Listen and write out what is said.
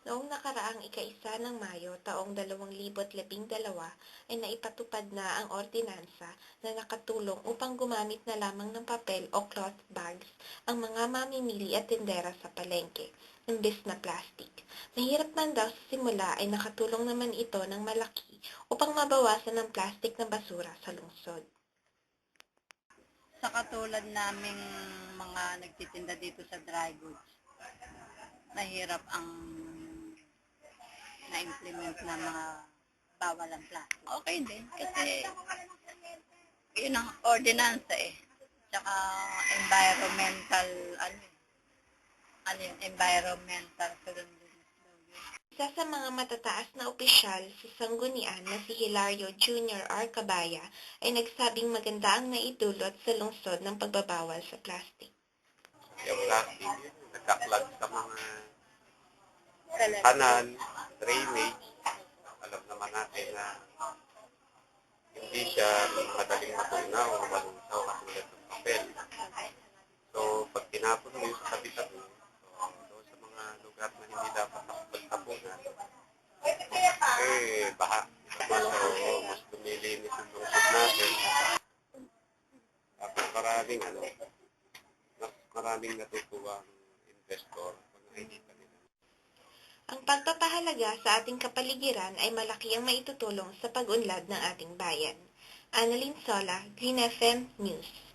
Noong nakaraang ika-1 ng Mayo taong 2012 ay naipatupad na ang ordinansa na nakatulong upang gumamit na lamang ng papel o cloth bags ang mga mamimili at tindera sa palengke, imbes na plastic. Mahirap man daw sa simula ay nakatulong naman ito ng malaki upang mabawasan ang plastic na basura sa lungsod. Sa katulad naming mga nagtitinda dito sa dry goods, mahirap ang na-implement na mga bawal ang plastic. Okay din kasi yun ang ordinansa eh. Tsaka environmental, environmental friendly daw yun. Isa sa mga matataas na opisyal sa sanggunian na si Hilario Jr. R. Cabaya ay nagsabing maganda ang naidulot sa lungsod ng pagbabawal sa plastic. Yung plastic, nagkaklag sa mga kanal, drainage. Alam naman natin na hindi siya madaling matunaw o malungsaw katulad ng papel. So, pag tinapon mo yung sa tabi-tabi, so, doon sa mga lugar na hindi dapat nakapagtapunan, baha. So, mas lumilinis yung lungsod natin. Tapos maraming natutuwa ang investor pag nakikita nila. Ang pagpapahalaga sa ating kapaligiran ay malaki ang maitutulong sa pag-unlad ng ating bayan. Annalyn Sola, Green FM News.